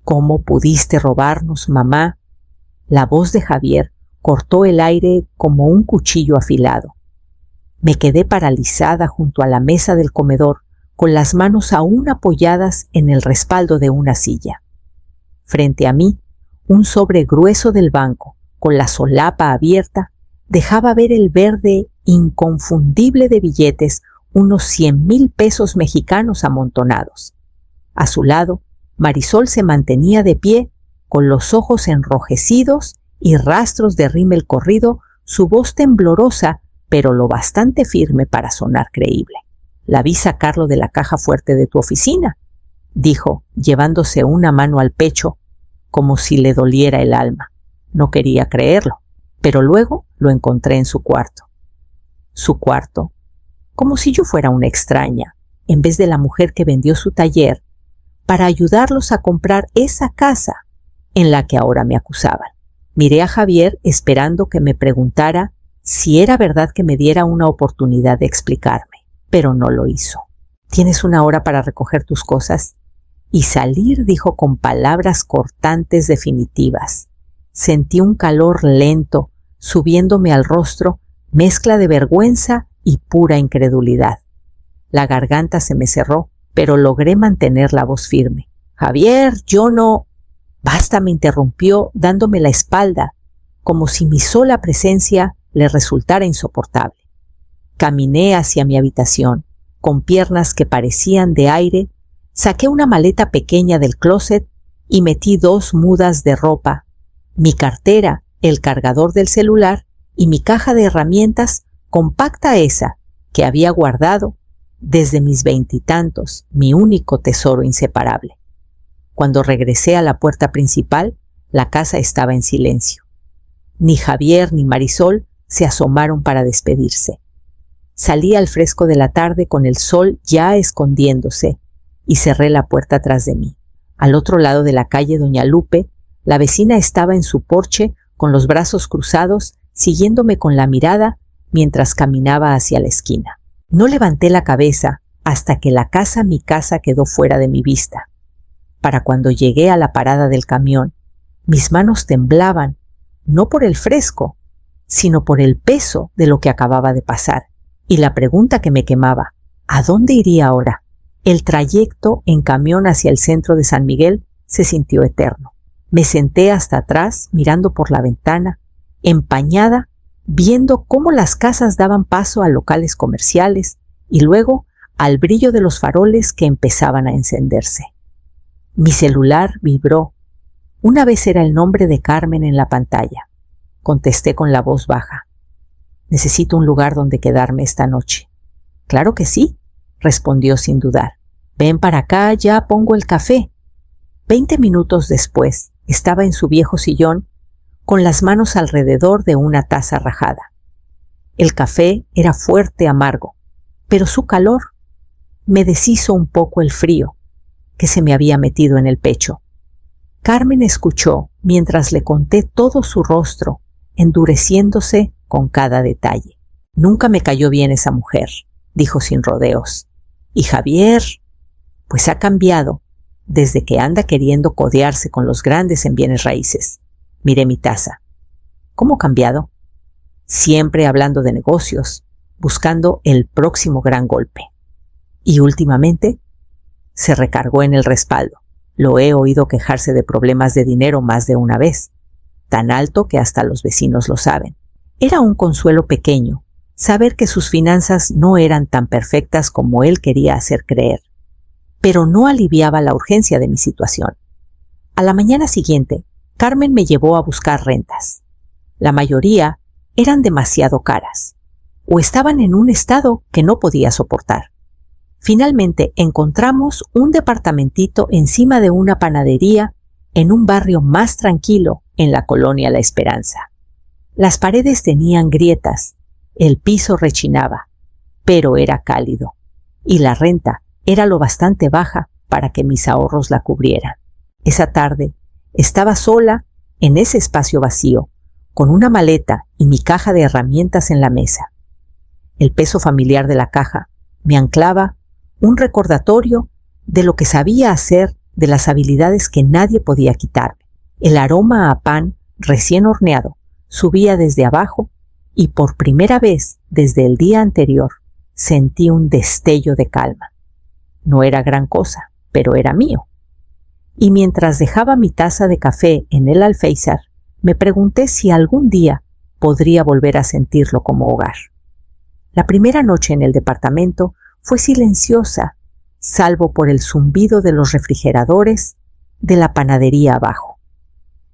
¿Cómo pudiste robarnos, mamá? La voz de Javier cortó el aire como un cuchillo afilado. Me quedé paralizada junto a la mesa del comedor, con las manos aún apoyadas en el respaldo de una silla. Frente a mí, un sobre grueso del banco, con la solapa abierta, dejaba ver el verde inconfundible de billetes, unos 100,000 pesos mexicanos amontonados. A su lado, Marisol se mantenía de pie, con los ojos enrojecidos y rastros de rímel corrido, su voz temblorosa, pero lo bastante firme para sonar creíble. «La vi sacarlo de la caja fuerte de tu oficina», dijo, llevándose una mano al pecho, como si le doliera el alma. No quería creerlo, pero luego lo encontré en su cuarto. Su cuarto, como si yo fuera una extraña, en vez de la mujer que vendió su taller, para ayudarlos a comprar esa casa en la que ahora me acusaban. Miré a Javier esperando que me preguntara si era verdad que me diera una oportunidad de explicarme, pero no lo hizo. «¿Tienes una hora para recoger tus cosas y salir?», dijo con palabras cortantes definitivas. Sentí un calor lento subiéndome al rostro, mezcla de vergüenza y pura incredulidad. La garganta se me cerró, pero logré mantener la voz firme. «Javier, yo no...» «Basta», me interrumpió, dándome la espalda, como si mi sola presencia le resultara insoportable. Caminé hacia mi habitación, con piernas que parecían de aire, saqué una maleta pequeña del closet y metí 2 mudas de ropa, mi cartera, el cargador del celular y mi caja de herramientas, compacta esa que había guardado desde mis 20 y tantos, mi único tesoro inseparable. Cuando regresé a la puerta principal, la casa estaba en silencio. Ni Javier ni Marisol se asomaron para despedirse. Salí al fresco de la tarde con el sol ya escondiéndose y cerré la puerta tras de mí. Al otro lado de la calle Doña Lupe, la vecina estaba en su porche con los brazos cruzados, siguiéndome con la mirada mientras caminaba hacia la esquina. No levanté la cabeza hasta que mi casa quedó fuera de mi vista. Para cuando llegué a la parada del camión, mis manos temblaban, no por el fresco, sino por el peso de lo que acababa de pasar. Y la pregunta que me quemaba, ¿a dónde iría ahora? El trayecto en camión hacia el centro de San Miguel se sintió eterno. Me senté hasta atrás, mirando por la ventana, empañada, viendo cómo las casas daban paso a locales comerciales y luego al brillo de los faroles que empezaban a encenderse. Mi celular vibró. Una vez era el nombre de Carmen en la pantalla. Contesté con la voz baja. «Necesito un lugar donde quedarme esta noche». «Claro que sí», respondió sin dudar. «Ven para acá, ya pongo el café». 20 minutos después, estaba en su viejo sillón, con las manos alrededor de una taza rajada. El café era fuerte amargo, pero su calor me deshizo un poco el frío que se me había metido en el pecho. Carmen escuchó mientras le conté todo su rostro, endureciéndose con cada detalle. «Nunca me cayó bien esa mujer», dijo sin rodeos. «Y Javier, pues ha cambiado desde que anda queriendo codearse con los grandes en bienes raíces». Miré mi taza. «¿Cómo ha cambiado?» «Siempre hablando de negocios, buscando el próximo gran golpe. Y últimamente se recargó en el respaldo. Lo he oído quejarse de problemas de dinero más de una vez, tan alto que hasta los vecinos lo saben. Era un consuelo pequeño saber que sus finanzas no eran tan perfectas como él quería hacer creer, pero no aliviaba la urgencia de mi situación. A la mañana siguiente, Carmen me llevó a buscar rentas. La mayoría eran demasiado caras, o estaban en un estado que no podía soportar. Finalmente encontramos un departamentito encima de una panadería en un barrio más tranquilo en la colonia La Esperanza. Las paredes tenían grietas, el piso rechinaba, pero era cálido, y la renta era lo bastante baja para que mis ahorros la cubrieran. Esa tarde estaba sola en ese espacio vacío, con una maleta y mi caja de herramientas en la mesa. El peso familiar de la caja me anclaba un recordatorio de lo que sabía hacer de las habilidades que nadie podía quitarme. El aroma a pan recién horneado subía desde abajo y por primera vez desde el día anterior sentí un destello de calma. No era gran cosa, pero era mío. Y mientras dejaba mi taza de café en el alféizar, me pregunté si algún día podría volver a sentirlo como hogar. La primera noche en el departamento fue silenciosa, salvo por el zumbido de los refrigeradores de la panadería abajo.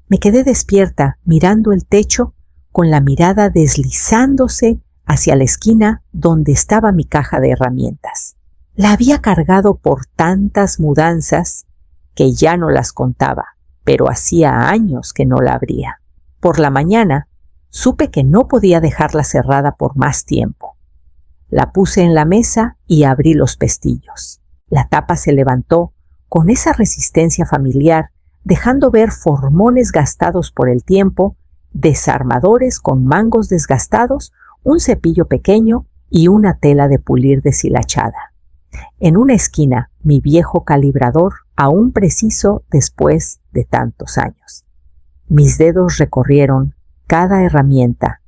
Me quedé despierta mirando el techo con la mirada deslizándose hacia la esquina donde estaba mi caja de herramientas. La había cargado por tantas mudanzas que ya no las contaba, pero hacía años que no la abría. Por la mañana supe que no podía dejarla cerrada por más tiempo. La puse en la mesa y abrí los pestillos. La tapa se levantó con esa resistencia familiar, dejando ver formones gastados por el tiempo, desarmadores con mangos desgastados, un cepillo pequeño y una tela de pulir deshilachada. En una esquina, mi viejo calibrador, aún preciso después de tantos años. Mis dedos recorrieron cada herramienta,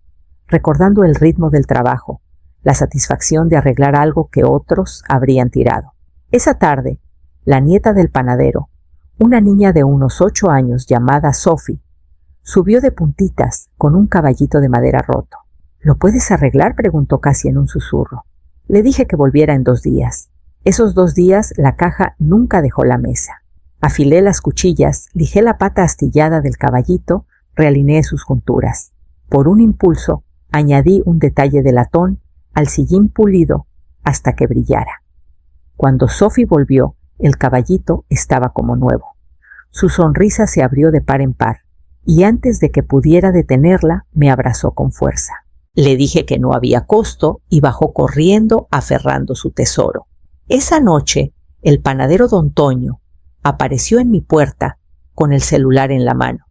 recordando el ritmo del trabajo, la satisfacción de arreglar algo que otros habrían tirado. Esa tarde, la nieta del panadero, una niña de unos 8 años llamada Sophie, subió de puntitas con un caballito de madera roto. ¿Lo puedes arreglar?, preguntó casi en un susurro. Le dije que volviera en 2 días. Esos 2 días la caja nunca dejó la mesa. Afilé las cuchillas, lijé la pata astillada del caballito, realineé sus junturas. Por un impulso, añadí un detalle de latón al sillín pulido hasta que brillara. Cuando Sophie volvió, el caballito estaba como nuevo. Su sonrisa se abrió de par en par, y antes de que pudiera detenerla, me abrazó con fuerza. Le dije que no había costo y bajó corriendo aferrando su tesoro. Esa noche, el panadero don Toño apareció en mi puerta con el celular en la mano.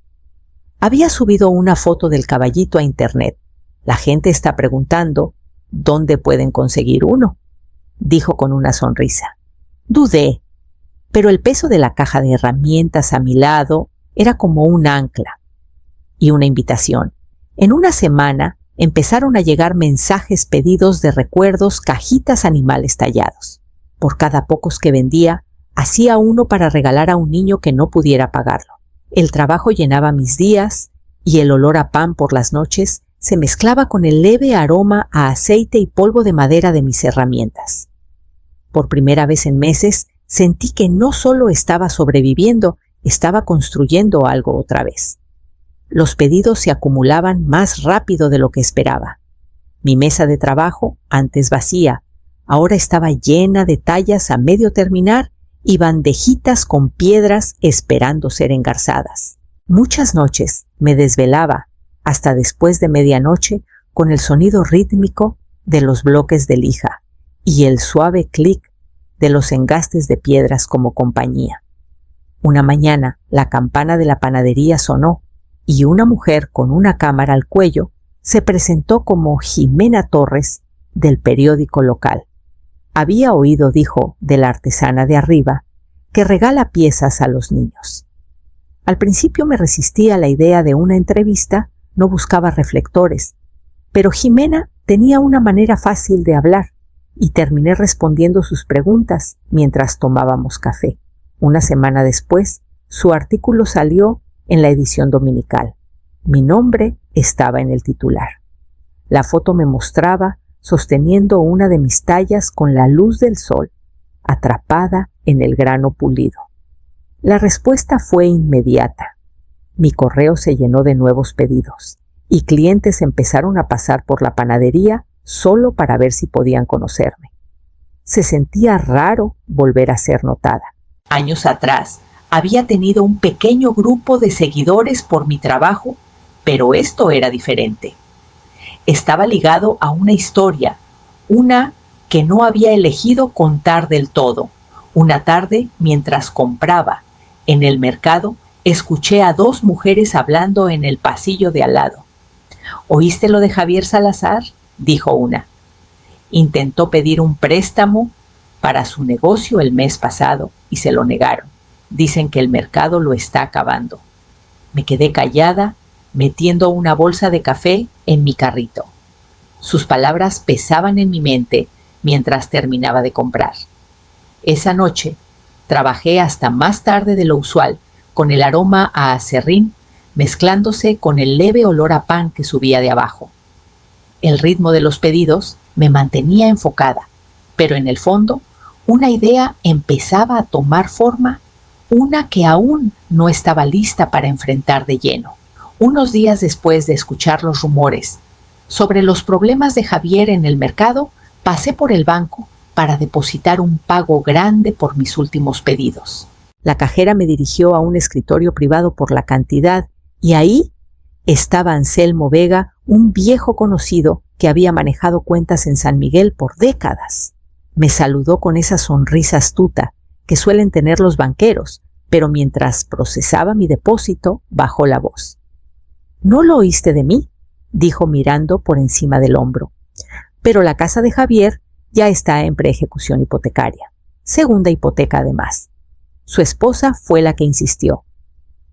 Había subido una foto del caballito a internet. La gente está preguntando ¿dónde pueden conseguir uno?, dijo con una sonrisa. Dudé, pero el peso de la caja de herramientas a mi lado era como un ancla y una invitación. En una semana empezaron a llegar mensajes pedidos de recuerdos, cajitas, animales tallados. Por cada pocos que vendía, hacía uno para regalar a un niño que no pudiera pagarlo. El trabajo llenaba mis días y el olor a pan por las noches se mezclaba con el leve aroma a aceite y polvo de madera de mis herramientas. Por primera vez en meses sentí que no solo estaba sobreviviendo, estaba construyendo algo otra vez. Los pedidos se acumulaban más rápido de lo que esperaba. Mi mesa de trabajo, antes vacía, ahora estaba llena de tallas a medio terminar y bandejitas con piedras esperando ser engarzadas. Muchas noches me desvelaba hasta después de medianoche con el sonido rítmico de los bloques de lija y el suave clic de los engastes de piedras como compañía. Una mañana la campana de la panadería sonó y una mujer con una cámara al cuello se presentó como Jimena Torres del periódico local. Había oído, dijo, de la artesana de arriba, que regala piezas a los niños. Al principio me resistí a la idea de una entrevista, no buscaba reflectores, pero Jimena tenía una manera fácil de hablar y terminé respondiendo sus preguntas mientras tomábamos café. Una semana después, su artículo salió en la edición dominical. Mi nombre estaba en el titular. La foto me mostraba sosteniendo una de mis tallas con la luz del sol, atrapada en el grano pulido. La respuesta fue inmediata. Mi correo se llenó de nuevos pedidos y clientes empezaron a pasar por la panadería solo para ver si podían conocerme. Se sentía raro volver a ser notada. Años atrás había tenido un pequeño grupo de seguidores por mi trabajo, pero esto era diferente. Estaba ligado a una historia, una que no había elegido contar del todo. Una tarde, mientras compraba en el mercado, escuché a 2 mujeres hablando en el pasillo de al lado. ¿Oíste lo de Javier Salazar?, dijo una. Intentó pedir un préstamo para su negocio el mes pasado y se lo negaron. Dicen que el mercado lo está acabando. Me quedé callada, metiendo una bolsa de café en mi carrito. Sus palabras pesaban en mi mente mientras terminaba de comprar. Esa noche trabajé hasta más tarde de lo usual, con el aroma a aserrín mezclándose con el leve olor a pan que subía de abajo. El ritmo de los pedidos me mantenía enfocada, pero en el fondo una idea empezaba a tomar forma, una que aún no estaba lista para enfrentar de lleno. Unos días después de escuchar los rumores sobre los problemas de Javier en el mercado, pasé por el banco para depositar un pago grande por mis últimos pedidos. La cajera me dirigió a un escritorio privado por la cantidad y ahí estaba Anselmo Vega, un viejo conocido que había manejado cuentas en San Miguel por décadas. Me saludó con esa sonrisa astuta que suelen tener los banqueros, pero mientras procesaba mi depósito, bajó la voz. «¿No lo oíste de mí?», dijo mirando por encima del hombro. «Pero la casa de Javier ya está en preejecución hipotecaria. Segunda hipoteca además». Su esposa fue la que insistió.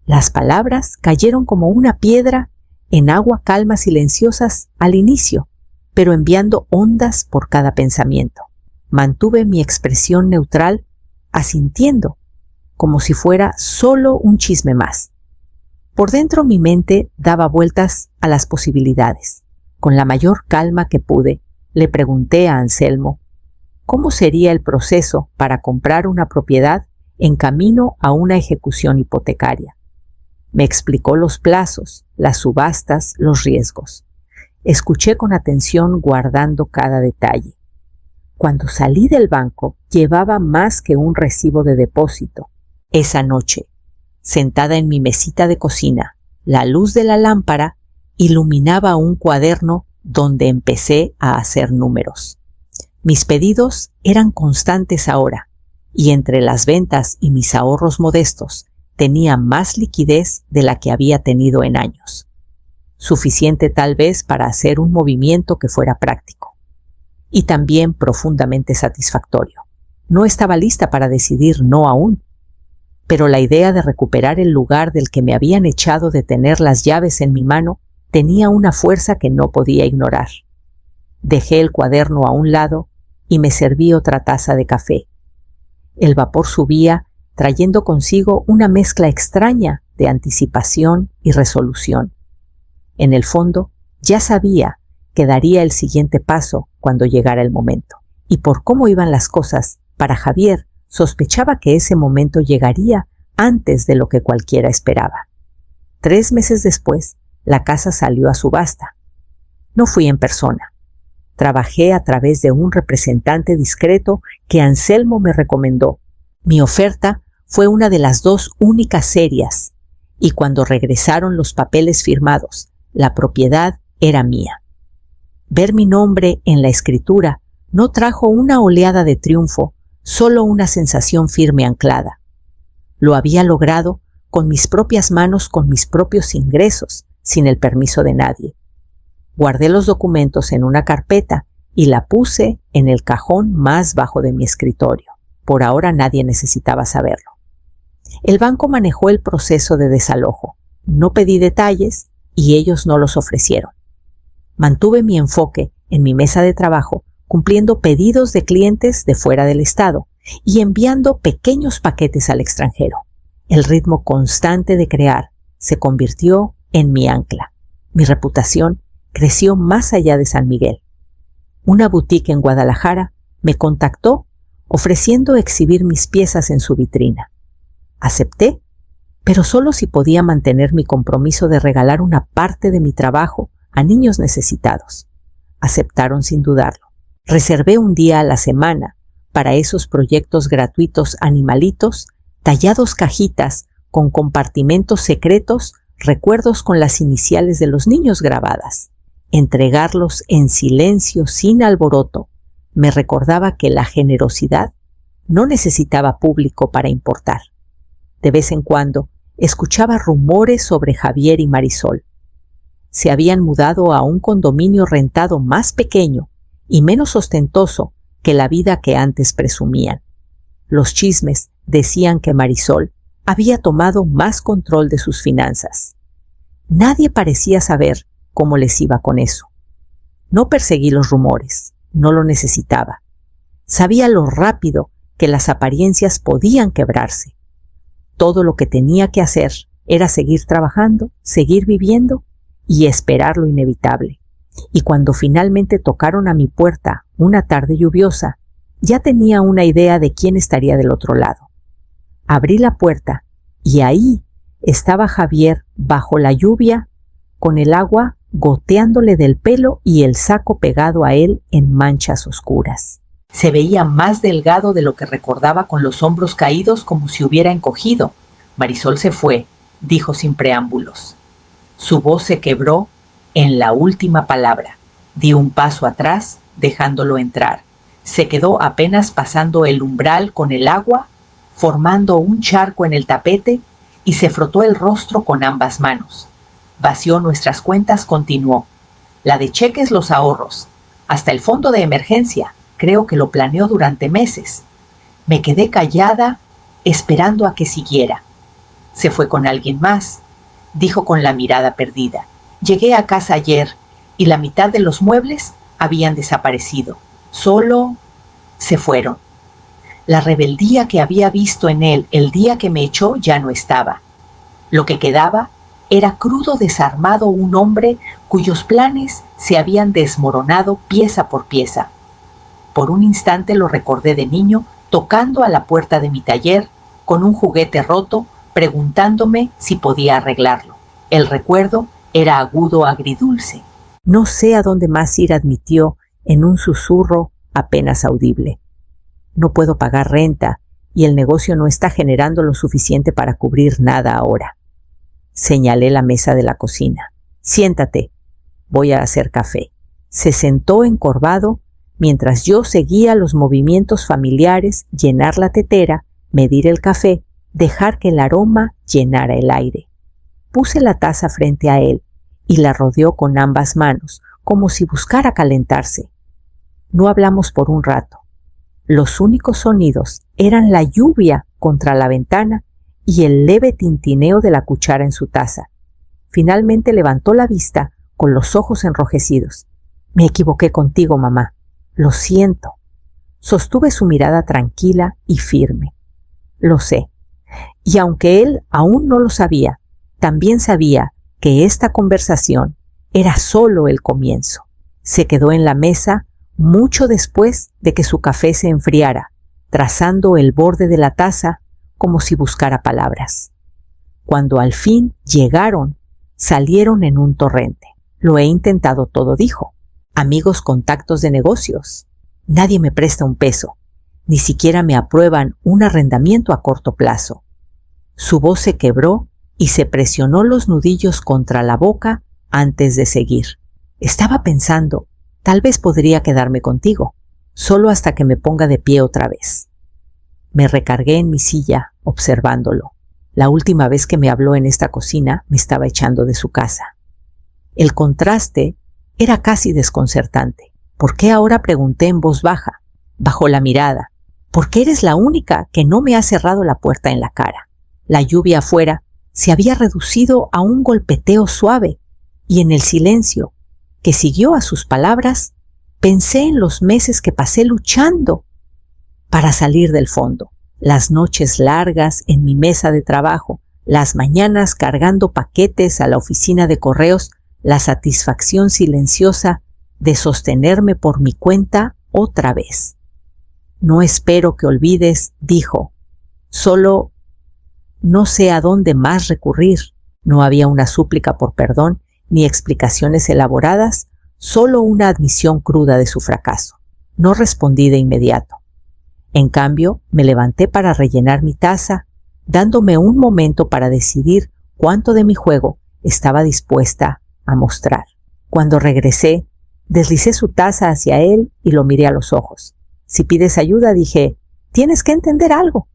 Las palabras cayeron como una piedra en agua calma silenciosas al inicio, pero enviando ondas por cada pensamiento. Mantuve mi expresión neutral, asintiendo, como si fuera solo un chisme más. Por dentro mi mente daba vueltas a las posibilidades. Con la mayor calma que pude, le pregunté a Anselmo cómo sería el proceso para comprar una propiedad en camino a una ejecución hipotecaria. Me explicó los plazos, las subastas, los riesgos. Escuché con atención, guardando cada detalle. Cuando salí del banco, llevaba más que un recibo de depósito. Esa noche, sentada en mi mesita de cocina, la luz de la lámpara iluminaba un cuaderno donde empecé a hacer números. Mis pedidos eran constantes ahora, y entre las ventas y mis ahorros modestos tenía más liquidez de la que había tenido en años. Suficiente tal vez para hacer un movimiento que fuera práctico. Y también profundamente satisfactorio. No estaba lista para decidir no aún, pero la idea de recuperar el lugar del que me habían echado de tener las llaves en mi mano tenía una fuerza que no podía ignorar. Dejé el cuaderno a un lado y me serví otra taza de café. El vapor subía, trayendo consigo una mezcla extraña de anticipación y resolución. En el fondo, ya sabía que daría el siguiente paso cuando llegara el momento. Y por cómo iban las cosas, para Javier, sospechaba que ese momento llegaría antes de lo que cualquiera esperaba. 3 meses después, la casa salió a subasta. No fui en persona. Trabajé a través de un representante discreto que Anselmo me recomendó. Mi oferta fue una de las 2 únicas serias, y cuando regresaron los papeles firmados, la propiedad era mía. Ver mi nombre en la escritura no trajo una oleada de triunfo, solo una sensación firme anclada. Lo había logrado con mis propias manos, con mis propios ingresos, sin el permiso de nadie. Guardé los documentos en una carpeta y la puse en el cajón más bajo de mi escritorio. Por ahora nadie necesitaba saberlo. El banco manejó el proceso de desalojo. No pedí detalles y ellos no los ofrecieron. Mantuve mi enfoque en mi mesa de trabajo, cumpliendo pedidos de clientes de fuera del estado y enviando pequeños paquetes al extranjero. El ritmo constante de crear se convirtió en mi ancla. Mi reputación creció más allá de San Miguel. Una boutique en Guadalajara me contactó ofreciendo exhibir mis piezas en su vitrina. Acepté, pero solo si podía mantener mi compromiso de regalar una parte de mi trabajo a niños necesitados. Aceptaron sin dudarlo. Reservé un día a la semana para esos proyectos gratuitos animalitos, tallados cajitas con compartimentos secretos, recuerdos con las iniciales de los niños grabadas. Entregarlos en silencio, sin alboroto, me recordaba que la generosidad no necesitaba público para importar. De vez en cuando escuchaba rumores sobre Javier y Marisol. Se habían mudado a un condominio rentado más pequeño y menos ostentoso que la vida que antes presumían. Los chismes decían que Marisol había tomado más control de sus finanzas. Nadie parecía saber cómo les iba con eso. No perseguí los rumores, no lo necesitaba. Sabía lo rápido que las apariencias podían quebrarse. Todo lo que tenía que hacer era seguir trabajando, seguir viviendo y esperar lo inevitable. Y cuando finalmente tocaron a mi puerta una tarde lluviosa, ya tenía una idea de quién estaría del otro lado. Abrí la puerta y ahí estaba Javier bajo la lluvia, con el agua goteándole del pelo y el saco pegado a él en manchas oscuras. Se veía más delgado de lo que recordaba, con los hombros caídos como si hubiera encogido. Marisol se fue, dijo sin preámbulos. Su voz se quebró en la última palabra. Di un paso atrás, dejándolo entrar. Se quedó apenas pasando el umbral con el agua, formando un charco en el tapete, y se frotó el rostro con ambas manos. Vació nuestras cuentas, continuó. La de cheques, los ahorros, hasta el fondo de emergencia. Creo que lo planeó durante meses. Me quedé callada, esperando a que siguiera. Se fue con alguien más, dijo con la mirada perdida. Llegué a casa ayer y la mitad de los muebles habían desaparecido. Solo se fueron. La rebeldía que había visto en él el día que me echó ya no estaba. Lo que quedaba era crudo, desarmado, un hombre cuyos planes se habían desmoronado pieza por pieza. Por un instante lo recordé de niño, tocando a la puerta de mi taller con un juguete roto, preguntándome si podía arreglarlo. El recuerdo era agudo, agridulce. No sé a dónde más ir, admitió en un susurro apenas audible. No puedo pagar renta y el negocio no está generando lo suficiente para cubrir nada ahora. Señalé la mesa de la cocina. Siéntate, voy a hacer café. Se sentó encorvado mientras yo seguía los movimientos familiares: llenar la tetera, medir el café, dejar que el aroma llenara el aire. Puse la taza frente a él y la rodeó con ambas manos, como si buscara calentarse. No hablamos por un rato. Los únicos sonidos eran la lluvia contra la ventana y el leve tintineo de la cuchara en su taza. Finalmente levantó la vista con los ojos enrojecidos. Me equivoqué contigo, mamá. Lo siento. Sostuve su mirada tranquila y firme. Lo sé. Y aunque él aún no lo sabía, también sabía que esta conversación era solo el comienzo. Se quedó en la mesa mucho después de que su café se enfriara, trazando el borde de la taza como si buscara palabras. Cuando al fin llegaron, salieron en un torrente. Lo he intentado todo, dijo. Amigos, contactos de negocios. Nadie me presta un peso. Ni siquiera me aprueban un arrendamiento a corto plazo. Su voz se quebró y se presionó los nudillos contra la boca antes de seguir. Estaba pensando, tal vez podría quedarme contigo, solo hasta que me ponga de pie otra vez. Me recargué en mi silla, observándolo. La última vez que me habló en esta cocina me estaba echando de su casa. El contraste era casi desconcertante. ¿Por qué ahora?, pregunté en voz baja. Bajó la mirada. Porque eres la única que no me ha cerrado la puerta en la cara. La lluvia afuera se había reducido a un golpeteo suave, y en el silencio que siguió a sus palabras, pensé en los meses que pasé luchando para salir del fondo. Las noches largas en mi mesa de trabajo, las mañanas cargando paquetes a la oficina de correos, la satisfacción silenciosa de sostenerme por mi cuenta otra vez. No espero que olvides, dijo. Solo no sé a dónde más recurrir. No había una súplica por perdón ni explicaciones elaboradas, solo una admisión cruda de su fracaso. No respondí de inmediato. En cambio, me levanté para rellenar mi taza, dándome un momento para decidir cuánto de mi juego estaba dispuesta a mostrar. Cuando regresé, deslicé su taza hacia él y lo miré a los ojos. Si pides ayuda, dije, tienes que entender algo.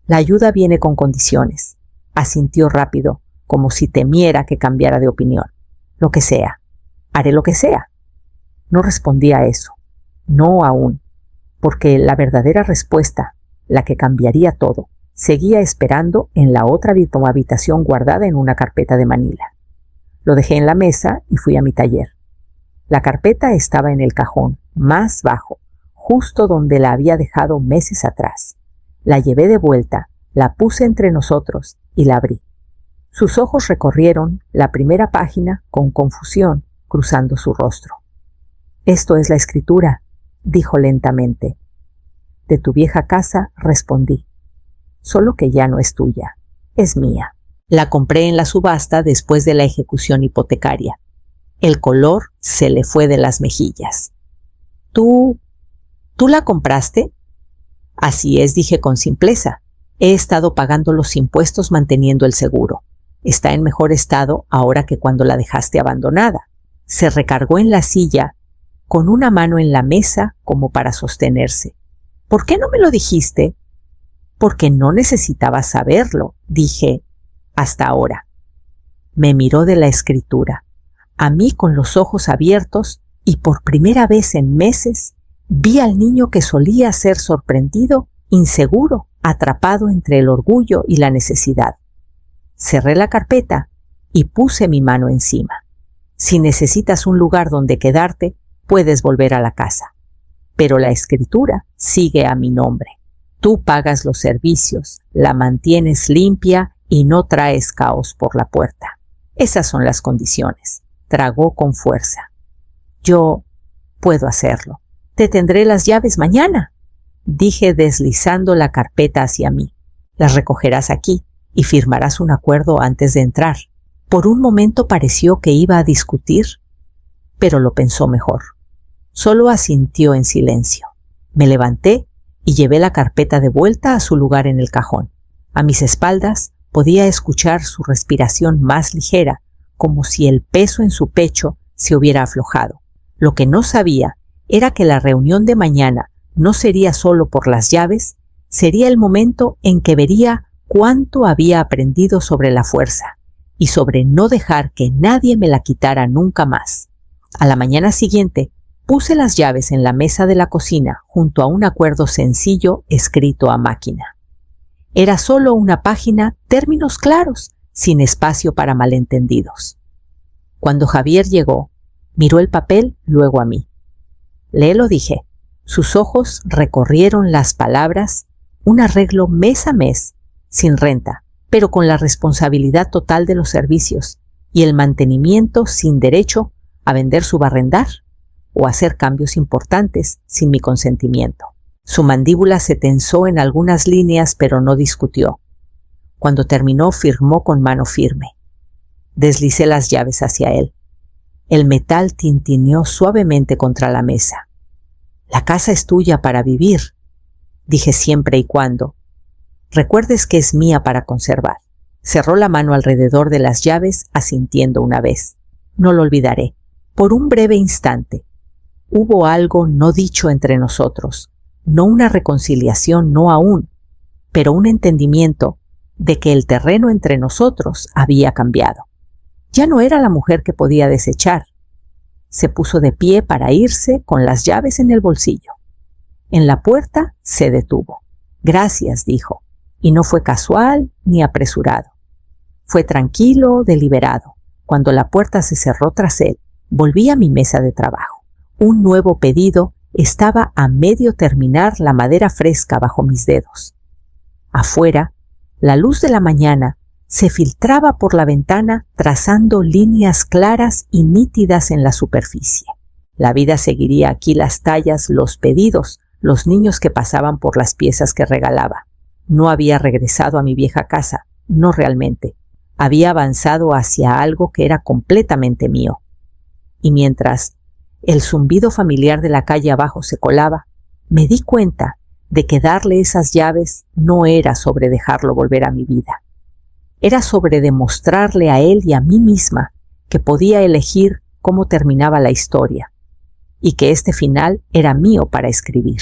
La ayuda viene con condiciones. Asintió rápido, como si temiera que cambiara de opinión. Lo que sea. Haré lo que sea. No respondí a eso. No aún. Porque la verdadera respuesta, la que cambiaría todo, seguía esperando en la otra habitación guardada en una carpeta de manila. Lo dejé en la mesa y fui a mi taller. La carpeta estaba en el cajón, más bajo, justo donde la había dejado meses atrás. La llevé de vuelta, la puse entre nosotros y la abrí. Sus ojos recorrieron la primera página con confusión, cruzando su rostro. «Esto es la escritura», dijo lentamente. «De tu vieja casa», respondí. «Solo que ya no es tuya, es mía. La compré en la subasta después de la ejecución hipotecaria. El color se le fue de las mejillas». ¿Tú la compraste?» «Así es», dije con simpleza. «He estado pagando los impuestos manteniendo el seguro. Está en mejor estado ahora que cuando la dejaste abandonada». Se recargó en la silla, con una mano en la mesa como para sostenerse. «¿Por qué no me lo dijiste?» «Porque no necesitaba saberlo», dije, «hasta ahora». Me miró de la escritura, a mí con los ojos abiertos, y por primera vez en meses vi al niño que solía ser sorprendido, inseguro, atrapado entre el orgullo y la necesidad. Cerré la carpeta y puse mi mano encima. «Si necesitas un lugar donde quedarte, puedes volver a la casa. Pero la escritura sigue a mi nombre. Tú pagas los servicios, la mantienes limpia y no traes caos por la puerta. Esas son las condiciones». Tragó con fuerza. «Yo puedo hacerlo. Te tendré las llaves mañana», dije deslizando la carpeta hacia mí. «Las recogerás aquí y firmarás un acuerdo antes de entrar». Por un momento pareció que iba a discutir, pero lo pensó mejor. Solo asintió en silencio. Me levanté y llevé la carpeta de vuelta a su lugar en el cajón. A mis espaldas podía escuchar su respiración más ligera, como si el peso en su pecho se hubiera aflojado. Lo que no sabía era que la reunión de mañana no sería solo por las llaves, sería el momento en que vería cuánto había aprendido sobre la fuerza y sobre no dejar que nadie me la quitara nunca más. A la mañana siguiente puse las llaves en la mesa de la cocina junto a un acuerdo sencillo escrito a máquina. Era solo una página, términos claros, sin espacio para malentendidos. Cuando Javier llegó, miró el papel, luego a mí. «Léelo», dije. Sus ojos recorrieron las palabras: un arreglo mes a mes, sin renta, pero con la responsabilidad total de los servicios y el mantenimiento sin derecho a vender su barrendar o hacer cambios importantes sin mi consentimiento. Su mandíbula se tensó en algunas líneas, pero no discutió. Cuando terminó, firmó con mano firme. Deslicé las llaves hacia él. El metal tintineó suavemente contra la mesa. «La casa es tuya para vivir», dije, siempre y cuando recuerdes que es mía para conservar. Cerró la mano alrededor de las llaves, asintiendo una vez. No lo olvidaré. Por un breve instante, hubo algo no dicho entre nosotros, no una reconciliación, no aún, pero un entendimiento de que el terreno entre nosotros había cambiado. Ya no era la mujer que podía desechar. Se puso de pie para irse con las llaves en el bolsillo. En la puerta se detuvo. «Gracias», dijo, y no fue casual ni apresurado. Fue tranquilo, deliberado. Cuando la puerta se cerró tras él, volví a mi mesa de trabajo. Un nuevo pedido estaba a medio terminar, la madera fresca bajo mis dedos. Afuera, la luz de la mañana se filtraba por la ventana trazando líneas claras y nítidas en la superficie. La vida seguiría aquí: las tallas, los pedidos, los niños que pasaban por las piezas que regalaba. No había regresado a mi vieja casa, no realmente. Había avanzado hacia algo que era completamente mío. Y mientras el zumbido familiar de la calle abajo se colaba, me di cuenta de que darle esas llaves no era sobre dejarlo volver a mi vida. Era sobre demostrarle a él y a mí misma que podía elegir cómo terminaba la historia y que este final era mío para escribir.